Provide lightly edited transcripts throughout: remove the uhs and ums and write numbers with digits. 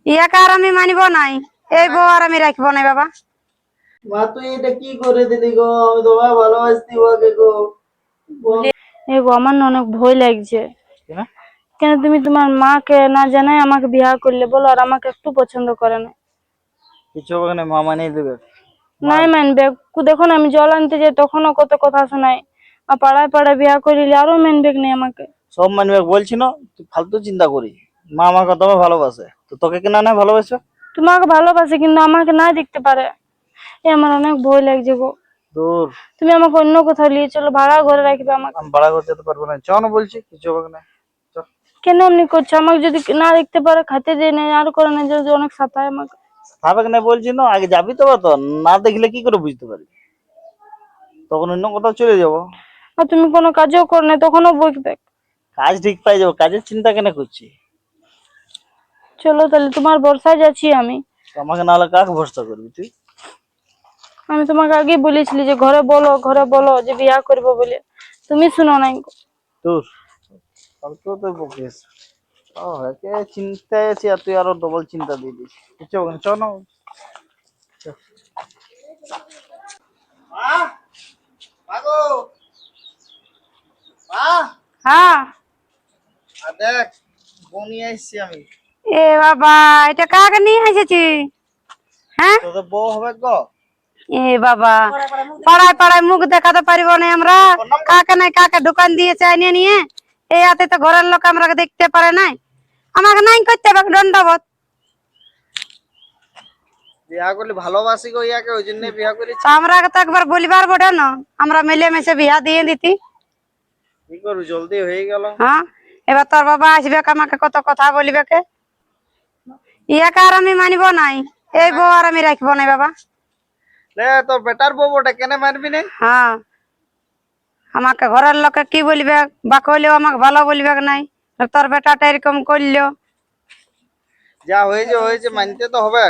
ইয়াকে আর আমি মানিব নাই, এই বউ আর আমি রাখবো না বাবা। মা তুই এটা কি করে দিলি গো? আমি তোমায় ভালোবাসতি ওকে গো। এই গো আমার না অনেক ভয় লাগছে। কেন তুমি তোমার মাকে না জানাই আমাকে বিয়ে করলে বলো, আর আমাকে একটু পছন্দ করে না? কিছু হবে না, মা মানিয়ে দেবে। নাই মানবে। দেখো না আমি জল আনতে যাই তখনও কত কথা শোনাই, আর পাড়ায় পাড়ায় বিয়ে করিলে আরো মানবে না আমাকে। সব মানবে বলছি না, তুই ফালতু চিন্তা করি। মা আমাকে তোমায় ভালোবাসে, তো তোকে কি না ভালোবাসে? তোমাকে ভালোবাসে কিন্তু আমাকে না দেখতে পারে, এ আমার অনেক ভয় লাগছে গো। দূর। তুমি আমাকে অন্য কোথাও নিয়ে চলো, ভাড়া ঘরে রাখবে আমাকে। আমি ভাড়া করতে যেতে পারবো না, চ না বলছি, কিছু হবে না। কেন এমনি করছো? আমাকে যদি না দেখতে পারে, খাতে দেয় না, আর করে না, যদি অনেক সাতায় আমাকে। হবে না বলছি না, আগে যাবি তো, তো না দেখলে কি করে বুঝতে পারবি? তখন অন্য কোথাও চলে যাবো। আর তুমি কোনো কাজও করো না, তখনও বকবে। কাজ ঠিক পাই যাবো, কাজের চিন্তা কেন করছি? চলো তাহলে, তোমার ভরসায় যাচ্ছি আমি। আমাকে না হলে কাকে ভরসা করবি তুই? আমি তোমাকে আগে বলেছিলি যে ঘরে বলো, ঘরে বলো যে বিয়া করবো বলে, তুমি শুনো নাই। তোর ফালতু তো বকিস। ও একে চিন্তায় আছি আর তুই আরো ডবল চিন্তা দিয়ে দিস। কিছু হবে না, চ না। হ্যাঁ। দেখ বনি আসছি আমি। এ বাবা, এটা কাকে নিয়ে এসেছি? হ্যাঁ। তোদের বউ হবে গো। এ বাবা, পাড়ায় পাড়ায় মুখ দেখাতে পারিব না আমরা। কাকে নাই কাকে দোকান দিয়েছে আনিয়ে নিয়ে, এই হাতে তো ঘরের লোক আমরা দেখতে পারে নাই, আমাকে নাই করতে হবে দণ্ডবোধ। বিয়া করলে ভালোবাসি গো ইয়াকে, ওই জন্য বিয়া করেছি। আমরা তো একবার বলিবার বটে না, আমরা মিলেমিশে বিয়া দিয়ে দিতি। কি করবি, জলদি হয়ে গেল। হ্যাঁ, এবার তোর বাবা আসবে, আমাকে কত কথা বলিবে কে। ইয়াকে আর আমি মানিব নাই, এই বউ আর আমি রাখবো না বাবা। লে তোর বেটার বউ ওটা কেন মারবি না? হ্যাঁ, আমাকে ঘরের লোকে কি বলবে, বা কইলেও আমাকে ভালো বলবে নাই, তোর বেটাটা এরকম করলো। যা হয়েছে হয়েছে, মানতে তো হবে।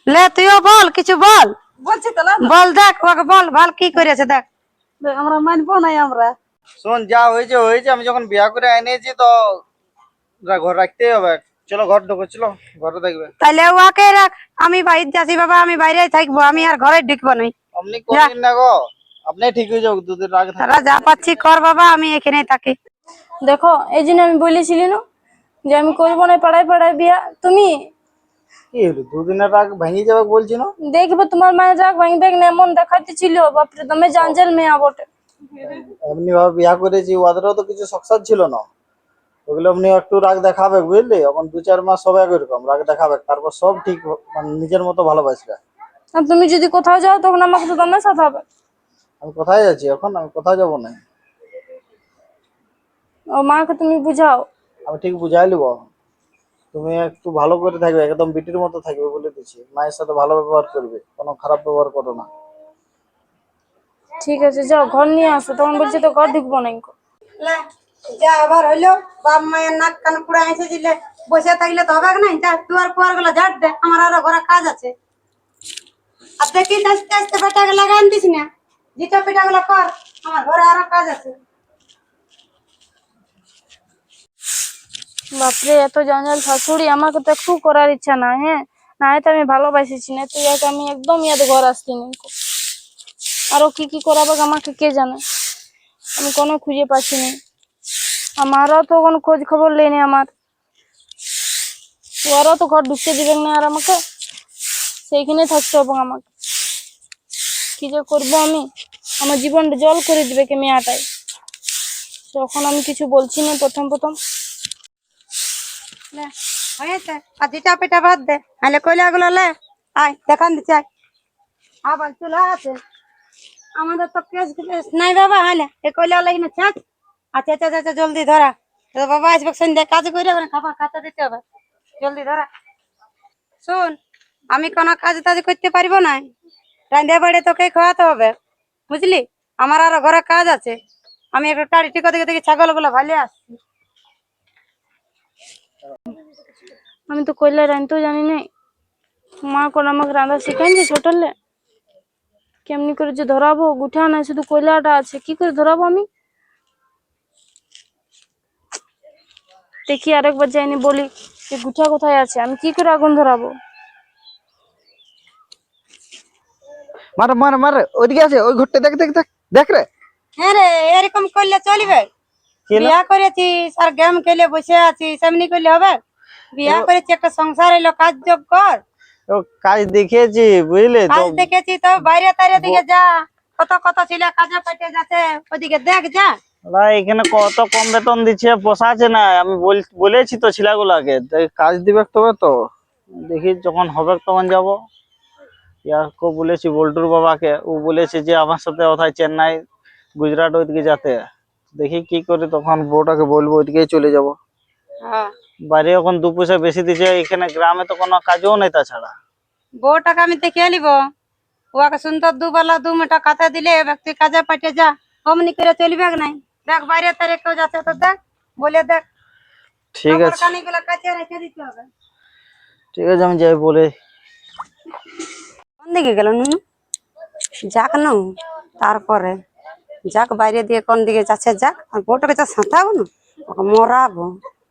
লে তুইও বল, কিছু বল। বলছি তো, বল, দেখ ওকে বল, ভাল কি করেছে দেখ। আমরা মানবো নাই আমরা। শোন, যা হয়েছে হয়েছে, আমি যখন বিয়া করে এনেছি তো ঘর রাখতেই হবে। চলো ঘর ঢুকো, চলো ঘরে দেখবে। তাইলে ওকে রাখ, আমি বাইরে যাচ্ছি বাবা, আমি বাইরে থাকবো, আমি আর ঘরে ঢুকবো নাই। আপনি করেন না গো, আপনি ঠিক হয়ে যাও, দুদিন আগে তারা যা পাচ্ছি কর বাবা, আমি এখানেই থাকি। দেখো এই জন্য আমি বলেছিলি না যে আমি করবো না পাড়ায় পাড়ায় বিয়া। তুমি কি হলো, দুদিনের আগে ভেঙে যাবে বলছি না? দেখবে তোমার মায়ের রাগ ভাঙবে না, এমন দেখাতে ছিল। বাপরে, তুমি জানজাল মেয়া বটে। এমনি ভাবে বিয়া করেছি, ওদেরও তো কিছু সংসার ছিল না। ওগুলো এমনি একটু রাগ দেখাবে বুঝলি, এখন 2-4 মাস সবাই এরকম রাগ দেখাবে, তারপর সব ঠিক মানে নিজের মতো ভালোবাসবে। আর তুমি যদি কোথাও যাও তখন আমাকে তো তোমার সাথে হবে। আমি কোথায় যাচ্ছি এখন? আমি কোথাও যাবো না। ও মাকে তুমি বুঝাও। আমি ঠিক বুঝাই লিব। তুমি একটু ভালো করে থাকবে, একদম বিটির মতো থাকবে বলে দিচ্ছি। মায়ের সাথে ভালো ব্যবহার করবে, কোনো খারাপ ব্যবহার করো না। ঠিক আছে, যাও ঘর নিয়ে আসো। তখন বলছে তো ঘর ঢুকবো না। যা আবার হইলো, বাপ মায়ের নাক কান পুরা এসে দিলে, বসে থাকলে তো হবে না। যা দুয়ার পুয়ার গুলো ঝাড় দে, আমার আরো ঘরে কাজ আছে। আর দেখি আস্তে আস্তে বেটাকে লাগান দিস না, জিটা পিটা গুলো কর, আমার ঘরে আরো কাজ আছে। বাপরে, এত জঞ্জাল শাশুড়ি, আমাকে তো একটু করার ইচ্ছা না। হ্যাঁ, না তো আমি ভালোবাসিছি না, তুই একে আমি একদম ইয়াদ ঘর আসছি না। আরো কি কি করাবে আমাকে কে জানে, আমি কোনো খুঁজে পাচ্ছি না। আমারও তো কোনো খোঁজ খবর লেনি আমার, ওরাও তো ঘর ঢুকতে দিবেন না, আর আমাকে সেইখানে থাকতে হবে আমাকে। কি যে করবো আমি, আমার জীবনটা জল করে দিবে কে মেয়াটাই। তখন আমি কিছু বলছি না প্রথম প্রথম। লে, হয়েছে, আর জিটা পিটা বাদ দে, আলে কইলা গুলো লে, আয় দেখান দিচ্ছে আয়। আবার চুলা আছে, আমাদের তো কেস নাই বাবা। হালে এ কইলা লাগিনা ছাঁচ। আচ্ছা আচ্ছা আচ্ছা, জলদি ধরা, তো বাবা আসবে সন্ধ্যা, কাজ করে খাবার খাতা দিতে হবে, জলদি ধরা। শোন, আমি কোনো কাজ টাজ করতে পারবো না, রান্ধে বাড়ে তোকে খাওয়াতে হবে, বুঝলি। আমার আরো ঘরে কাজ আছে, আমি একটু টাড়ি টিকো দিকে দেখি ছাগল গুলো ভালো আসছি। আমি তো কইলে রাঁধতেও জানি না। মা কোন আমাকে রান্না শিখাইছে ছোটলে, কেমনি করে যে ধরাবো। গুঠা নাই, শুধু কয়লাটা আছে, কি করে ধরাবো আমি। দেখি আরেকবার যাইনি বলি যে গুঠা কোথায় আছে, আমি কি করে আগুন ধরাবো। মার মার মার, ওইদিকে আছে, ওই ঘরটা দেখ দেখ দেখ দেখ রে। হ্যাঁ রে, এরকম করলে চলবে? কি হলো? বিয়া করেছিস আর গেম খেলে বসে আছিস, এমনি করলে হবে? বিয়া করেছি, একটা সংসার এলো, কাজ যোগ কর। ও কাজ দেখেছি বুঝলে তো। কাজ দেখেছি তো বাইরে তাইরে দিকে যা, কত কত ছিল কাজে পেটে যাচ্ছে, ওদিকে দেখ যা। না, এখানে কত কম বেতন দিচ্ছে, পোষাচ্ছে না। আমি বলেছি তো ছেলেগুলাকে, তাই কাজ দিবে তবে তো। দেখি যখন হবে তখন যাব। ইয়াকে বলেছি বল্টুর বাবাকে, ও বলেছে যে আমার সাথে কোথায় চেন্নাই গুজরাট ওইদিকে যেতে। দেখি কি করি, তখন বউটাকে বলবো ওইদিকেই চলে যাব। হ্যাঁ, বাইরে এখন 2 পয়সা বেশি দিচ্ছে, এখানে গ্রামে তো কোনো কাজও নেই তাছাড়া। বউটাকে আমি দেখে নিব, ওকে সুন্দর দুবেলা 2 মুঠা কাতে দিলে এবার তুই কাজে পেটে যা, অমনি করে চলবে নাই। দেখ বাইরে তারে কেউ যাচ্ছে তো দেখ, বলে দেখ। ঠিক কাপড় আছে, কানি গুলো কাছে রেখে দিতে হবে। ঠিক আছে, আমি যাই বলে। কোন দিকে গেল নুনু? যাক না, তারপরে যাক বাইরে দিয়ে কোন দিকে যাচ্ছে যাক, আর বউটাকে যা সাঁতাবো না, ওকে মরাবো,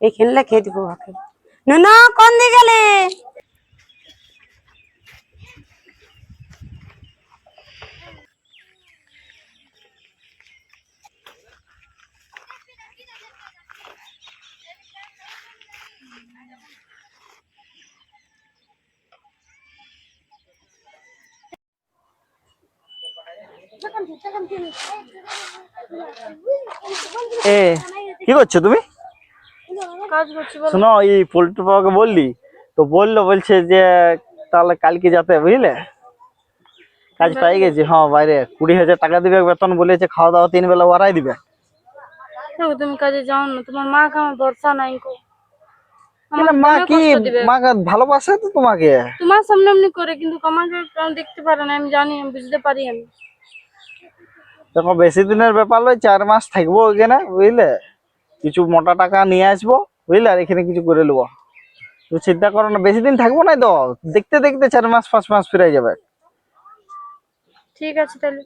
এইখানে লেখে দিব ওকে। নুনু কোন দিকে গেলে? এ কি করছো তুমি? কাজ করছি বলো। শোনো, এই পোল্ট্রি বাবাকে বললি তো, বলছে যে তাহলে কালকে যাতে, বুঝলে। কাজ পাই গেছি, হ্যাঁ, বাইরে 20,000 টাকা দিবে বেতন, বলেছে খাওয়া দাওয়া 3 বেলা ওরাই দিবে। দেখো তুমি কাজে যাও না, তোমার মাকে আমার ভরসা নাই গো, কিন্তু আমাকে মা দমে কি, কষ্ট দিবে। মা ভালোবাসে তো তোমাকে। তোমার সামনে এমনি করে, কিন্তু আমাকে কেউ দেখতে পারে না, আমি জানি, আমি বুঝতে পারি আমি। দেখো, বেশি দিনের ব্যাপার নয়, 4 মাস থাকবো ওইখানে, বুঝলে। কিছু মোটা টাকা নিয়ে আসবো, বুঝলে, আর এখানে কিছু করে নেবো। তুমি চিন্তা করো না, বেশি দিন থাকবো না তো। দেখতে দেখতে 4 মাস 5 মাস ফিরে যাবে। ঠিক আছে তাহলে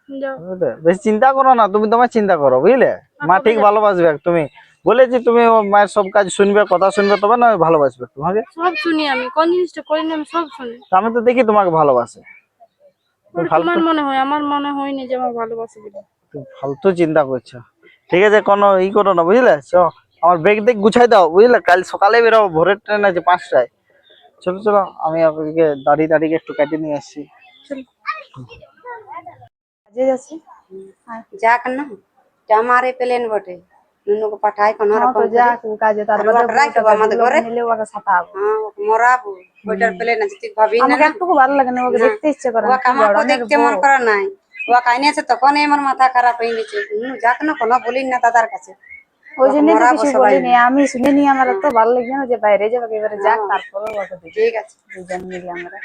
যাও। বুঝলে, বেশি চিন্তা করো না, তুমি তোমার চিন্তা করো, বুঝলে। মা কবে ঠিক যাবে? ভালোবাসবে তুমি। বলেছি তুমি ওর মায়ের সব কাজ শুনবে, কথা শুনবে, তবে না ভালোবাসবে তোমাকে। সব শুনি আমি, কোন জিনিসটা করি না আমি সব শুনি। তা আমি তো দেখি তোমাকে ভালোবাসে। তুমি ওটা তোমার ফালতু মনে হয়, আমার মনে হয়নি যে আমার ভালোবাসে বলে। তুমি ফালতু চিন্তা করছো। ঠিক আছে, কোনো করো না, বুঝলে। আমার ব্যাগ দেখ গুছাই দাও, বুঝলে। কাল সকালে বেরোবো, ভোরের ট্রেন আছে 5টায়। চলো চলো, আমি আপনাকে দাঁড়িয়ে দাঁড়িয়ে একটু কেটে নিয়ে আসছি। চলো। কাজে যাচ্ছে, যাক না, এটা আমারে প্লেন বটে। নুনুকে পাঠাই কোন রকম কাজে, তারপরে রাখবো আমাদের ঘরে। হ্যাঁ, ওকে মরাবো, ওইটার প্লেন আছে, তুই ভাবি না। একটু ভালো লাগে না, ওকে দেখতে ইচ্ছে করে। ওকে আমাকে দেখতে মন করা নাই, ও কাইনে আছে তখন আমার মাথা খারাপ হয়ে গেছে। যাক না, কোনো বলিন না দাদার কাছে, ওই জন্য তো কিছু বলিনি। আমি শুনিনি, আমার তো ভালো লাগে না যে বাইরে যাবে, এবারে যাক, তারপরে ঠিক আছে, দুজন মিলে আমরা।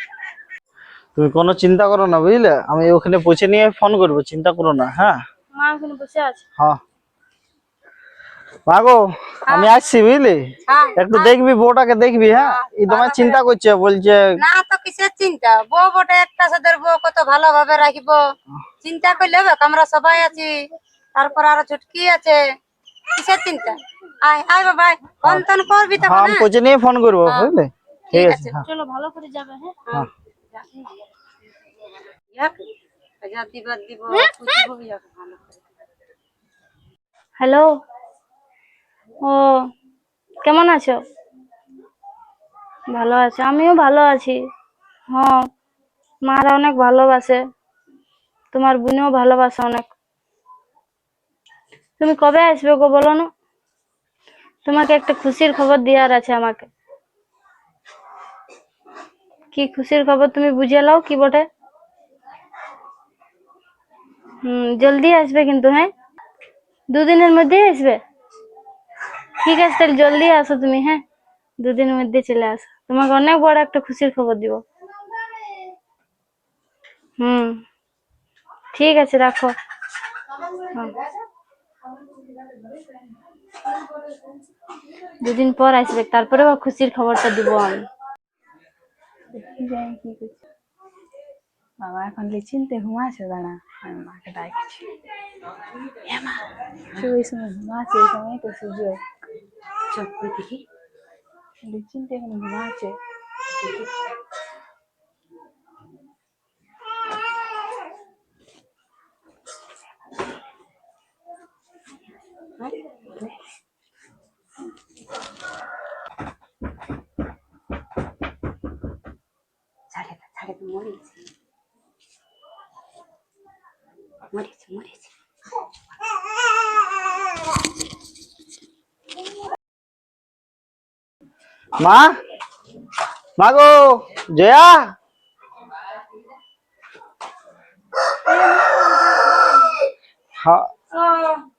তুমি কোনো চিন্তা করো না, বুঝলে। আমি ওখানে পৌঁছে নিয়ে ফোন করবো, চিন্তা করো না। হ্যাঁ মা ওখানে বসে আছে। হ্যাঁ, মাগো, আমি আসছি, বুঝলি। হ্যাঁ, একটু দেখবি বউটাকে, দেখবি। হ্যাঁ, এই তোমার চিন্তা করছে, বলছে। না তো কিসের চিন্তা, বউ বটে একটা, সাদের বউ কত ভালোভাবে রাখবো, চিন্তা করলে হবে? আমরা সবাই আছি, তারপর আরো ছুটকি আছে, কিসের চিন্তা? আয় আয় বাবা, ফোন টোন করবি তখন। হ্যাঁ, আমি পৌঁছে নিয়ে ফোন করবো, বুঝলে। ঠিক আছে, হ্যাঁ চলো ভালো করে যাবে। হ্যাঁ হ্যাঁ। হ্যালো, ও কেমন আছো? ভালো আছে, আমিও ভালো আছি। হ্যাঁ, মারা অনেক ভালোবাসে, তোমার বোনও ভালোবাসে অনেক। তুমি কবে আসবে গো বলো না? তোমাকে একটা খুশির খবর দেওয়ার আছে আমাকে। কি খুশির খবর তুমি বুঝে লাও, কি বটে? জলদি আসবে কিন্তু, হ্যাঁ, 2 দিনের মধ্যেই আসবে। ঠিক আছে তাহলে জলদি আসো তুমি, হ্যাঁ, 2 দিনের মধ্যে চলে আসো, তোমাকে অনেক বড় একটা খুশির খবর দিব। ঠিক আছে, রাখো। হ্যাঁ। 2 দিন পর আসবে, তারপরে খুশির খবরটা দিব আমি। বাবা এখন চিনতে ঘুমাচ্ছে, দাঁড়া আমি মাকে ডাকছি। ওই সময় ঘুমাচ্ছে, এই সময় তো সুযোগ। চল কই দেখি। বলে চিনতে এখন ঘুমাচ্ছে। ছাড়ে তো মরেছে মরেছে মরেছে। মা, মা গো, জয়া। হ্যাঁ ও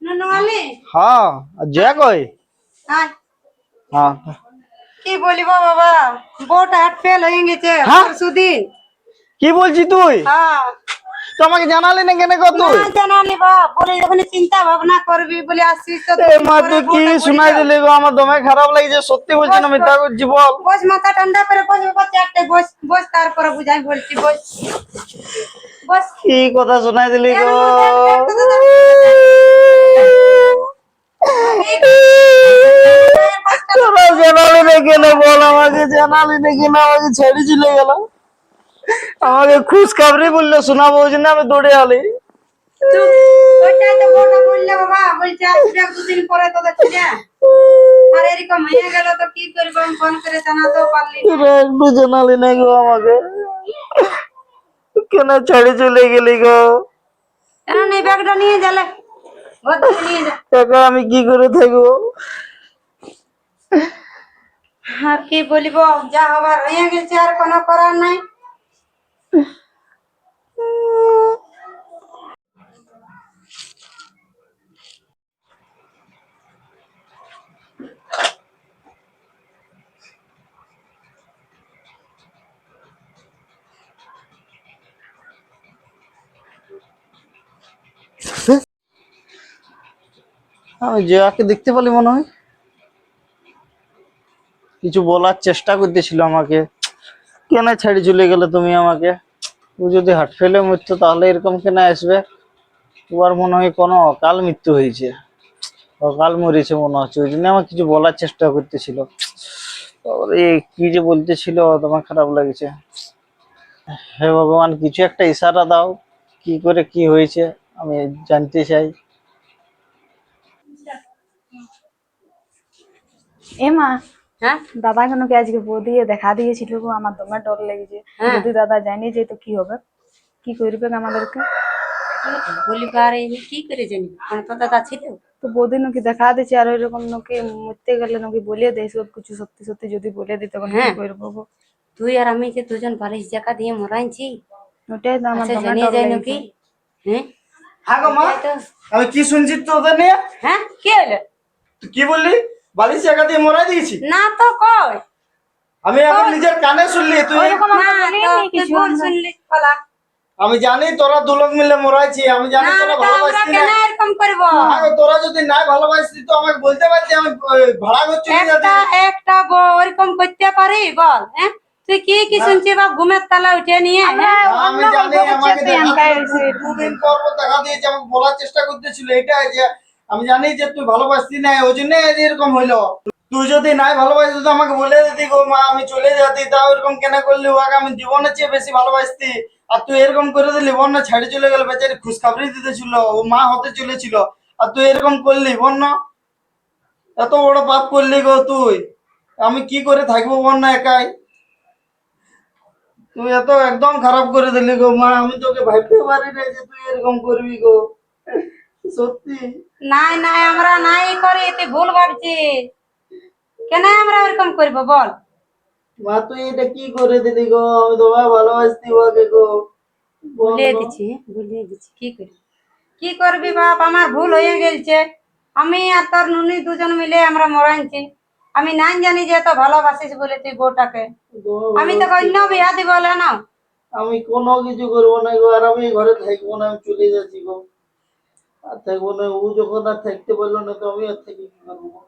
ননু আলি হ্যাঁ, জয়া কই? আয়। হ্যাঁ কি বলিব বাবা, বউটা হার্ট ফেল হয়ে গেছে হ্যাঁ? পরশুদিন। কি বলছি তুই? হ্যাঁ তো আমাকে জানালি না কেন গো না তুই? জানালি বাপ, বলে যখন চিন্তা ভাবনা করবি বলে আসিস তো এ দুদিন মা, পরে তুই কি বউটা মরে শোনাই যাবে। দিলি গো? আমার দমে খারাপ লাগছে, সত্যি বলছি না, মিথ্যা করছি বল। বস মাথা ঠান্ডা করে বস বাবা, চারটে বস বস, তারপরে বুঝাই বলছি বস বস। কি কথা শোনাই দিলি এর গো? মধ্যে একটা কথা তোরা জানালি না কেন বল? আমাকে জানালি না কেন? আমাকে ছেড়ে চলে গেল। আমাকে খুশ খবরি বললো, শোনাবো, ওই জন্য আমি দৌড়ে আলি। চুপ, ওইটাই তো বউটা বললে বাবা, বলছে আসবে দুদিন পরে তোদের ছেলে। আর এরকম হয়ে গেল তো কি করবো, আমি ফোন করে জানাতেও পারলি না। তোরা একটু জানালি না গো আমাকে? কেন ছেড়ে চলে গেলি গো? এখন এই ব্যাগটা নিয়ে গেলে ঘর থেকে নিয়ে যা। টাকা আমি কি করে থাকবো? আর কি বলিব, যা হবার হয়ে গেছে, আর কোনো করার নাই। আমি জয়াকে দেখতে পেলি মনে হয়, কিছু বলার চেষ্টা করতেছিল আমাকে। কেন ছেড়ে চলে গেলে তুমি আমাকে? ও যদি হার্ট ফেলে মরতো তাহলে এরকম কেন আসবে? তোমার মনে হয় কোনো অকাল মৃত্যু হয়েছে, অকাল মরেছে মনে হচ্ছে, ওই জন্য আমার কিছু বলার চেষ্টা করতেছিল। তারপরে কি যে বলতেছিল, তোমার খারাপ লাগছে। হে ভগবান, কিছু একটা ইশারা দাও, কি করে কি হয়েছে আমি জানতে চাই। এ মা, হ্যাঁ দাদা কেন কি আজকে বৌদিয়ে দেখা দিয়েছিল গো? আমার দমে ডর লেগেছে। হ্যাঁ। যদি দাদা জানি যে তো কি হবে? কি করবে আমাদেরকে? বলি পারে কি করে জানি, আমার তো দাদা ছিল। তো বৌদি নাকি দেখা দিচ্ছে, আর ওইরকম নাকি মরতে গেলে নাকি বলে দেয় সব কিছু, সত্যি সত্যি যদি বলে দিই তখন কি হ্যাঁ। করবো গো? তুই আর আমি যে দুজন বালিশ জায়গা দিয়ে মরাইছি, ওটাই তো আমার আচ্ছা দমে জানিয়ে ডর যায় লেগেছে। নাকি? হ্যাঁ হ্যাঁ গো মা, ওটাই তো। আমি কি শুনছি তো ওদের নিয়ে? হ্যাঁ কি হলো? তুই কি বললি? বালিশ জায়গা দিয়ে মরাই দিয়েছি? না তো কই। আমি এখন নিজের কানে শুনলি তুই? ওইরকম না আমরা বলিনি তো তুই কিছু ভুল আমরা। শুনলি বলা। আমি জানি তোরা দুলোক মিলে মরাইছি, আমি জানি না তোরা বেটা, আমরা ভালোবাসতি কেন না। এরকম করবো? আগে তোরা যদি নাই ভালোবাসতি তো আমাকে বলতে পারতি, আমি ভাড়া করে চলে যেতি। একটা একটা বউ ওরকম করতে পারি বল? হ্যাঁ তুই কি কি শুনছি বাপ, ঘুমের তালা উঠে নিয়ে? হ্যাঁ আমি আমরা জানি, গল্প করছি আমাকে তুই দেখা এনকাই দিল, দুদিন পর পর দেখা দিয়েছে, আমাকে বলার চেষ্টা করতেছিল এটাই যে আমি জানি যে তুই ভালোবাসতি না, ওই জন্য এরকম হইলো। তুই যদি নাই ভালোবাসতি তো আমাকে বলে দিতি গো মা, আমি চলে যেতি। তাও এরকম কেন করলি? ওকে আমি জীবনের চেয়ে বেশি ভালোবাসতি, আর তুই এরকম করে দিলি। বন্য ছেড়ে চলে গেল, বেচারি খুশখবরি দিতেছিল, ও মা হতে চলেছিল, আর তুই এরকম করলি। বন্য এত বড় পাপ করলি গো তুই, আমি কি করে থাকবো বন্য একাই? তুই এত একদম খারাপ করে দিলি গো মা, আমি তোকে ভাবতে পারি না যে তুই এরকম করবি গো, সত্যি। নাই নাই, আমরা নাই করি, তুই ভুল ভাবছিস। কেন আমরা ওরকম করবো বল? মা তুই এটা কি করে দিলি গো? আমি তোমায় ভালোবাসতি ওকে গো। ভুলে বলো। গেছি, ভুলে গেছি, কি করি? কি করবি বাপ, আমার ভুল হয়ে গেছে। আমি আর তোর নুনি দুজন মিলে আমরা মরাইছি। আমি নাই জানি যে এত ভালোবাসিস বলে তুই বউটাকে। আমি তো অন্য বিয়া দিব না। আমি কোনো কিছু করবো না গো, আর আমি এই ঘরে থাকবো না, আমি চলে যাচ্ছি গো। আর থাকবো না, ও যখন আর থাকতে পারলো না তো আমি আর থেকে কি করবো?